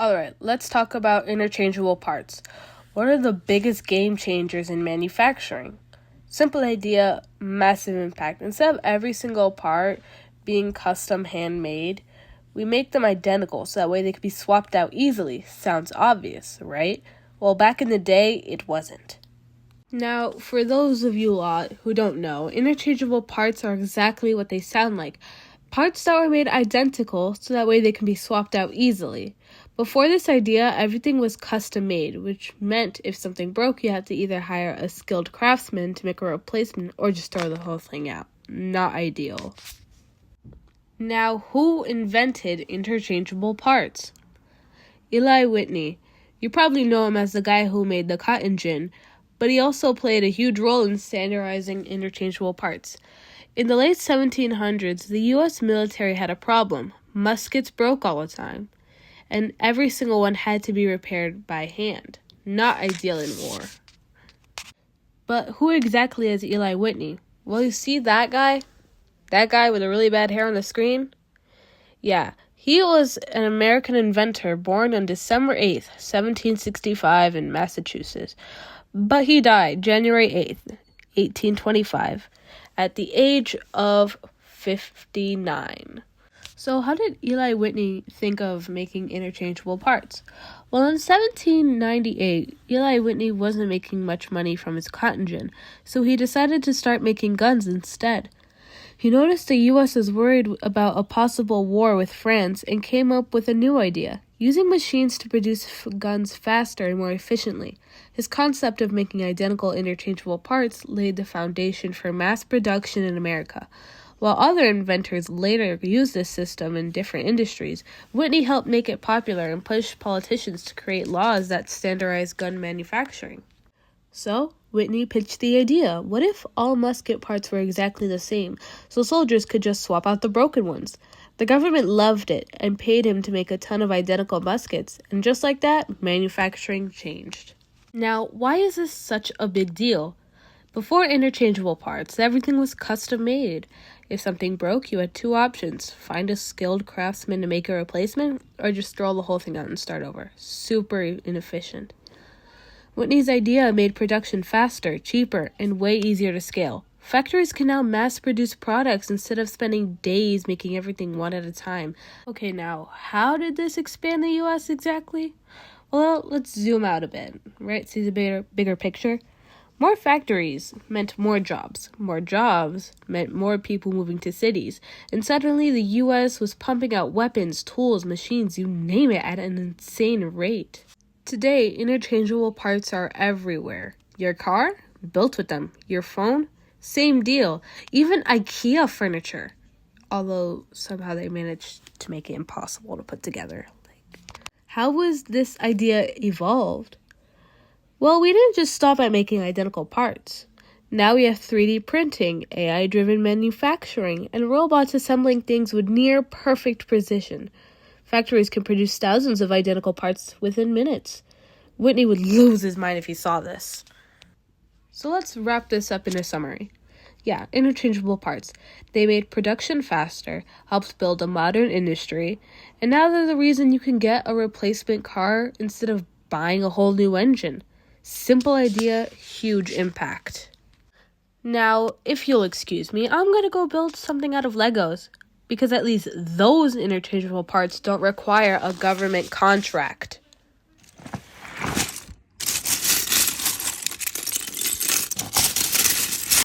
Alright, let's talk about interchangeable parts. What are the biggest game changers in manufacturing? Simple idea, massive impact. Instead of every single part being custom handmade, we make them identical so that way they can be swapped out easily. Sounds obvious, right? Well, back in the day, it wasn't. Now, for those of you lot who don't know, interchangeable parts are exactly what they sound like. Parts that were made identical so that way they can be swapped out easily. Before this idea, everything was custom made, which meant if something broke, you had to either hire a skilled craftsman to make a replacement or just throw the whole thing out. Not ideal. Now, who invented interchangeable parts? Eli Whitney. You probably know him as the guy who made the cotton gin, but he also played a huge role in standardizing interchangeable parts. In the late 1700s, the U.S. military had a problem. Muskets broke all the time, and every single one had to be repaired by hand. Not ideal in war. But who exactly is Eli Whitney? Well, you see that guy? That guy with the really bad hair on the screen? Yeah, he was an American inventor born on December 8th, 1765 in Massachusetts. But he died January 8th, 1825. At the age of 59. So how did Eli Whitney think of making interchangeable parts? Well, in 1798, Eli Whitney wasn't making much money from his cotton gin, so he decided to start making guns instead. He noticed the U.S. was worried about a possible war with France and came up with a new idea, using machines to produce guns faster and more efficiently. His concept of making identical interchangeable parts laid the foundation for mass production in America. While other inventors later used this system in different industries, Whitney helped make it popular and push politicians to create laws that standardized gun manufacturing. So, Whitney pitched the idea, what if all musket parts were exactly the same, so soldiers could just swap out the broken ones? The government loved it and paid him to make a ton of identical muskets, and just like that, manufacturing changed. Now, why is this such a big deal? Before interchangeable parts, everything was custom made. If something broke, you had two options: find a skilled craftsman to make a replacement, or just throw the whole thing out and start over. Super inefficient. Whitney's idea made production faster, cheaper, and way easier to scale. Factories can now mass-produce products instead of spending days making everything one at a time. Okay, now, how did this expand the U.S. exactly? Well, let's zoom out a bit, right? See the bigger picture? More factories meant more jobs. More jobs meant more people moving to cities. And suddenly the U.S. was pumping out weapons, tools, machines, you name it, at an insane rate. Today, interchangeable parts are everywhere. Your car? Built with them. Your phone? Same deal. Even IKEA furniture. Although somehow they managed to make it impossible to put together. How was this idea evolved? Well, we didn't just stop at making identical parts. Now we have 3D printing, AI-driven manufacturing, and robots assembling things with near-perfect precision. Factories can produce thousands of identical parts within minutes. Whitney would lose his mind if he saw this. So let's wrap this up in a summary. Yeah, interchangeable parts. They made production faster, helped build a modern industry, and now they're the reason you can get a replacement car instead of buying a whole new engine. Simple idea, huge impact. Now, if you'll excuse me, I'm going to go build something out of Legos, because at least those interchangeable parts don't require a government contract.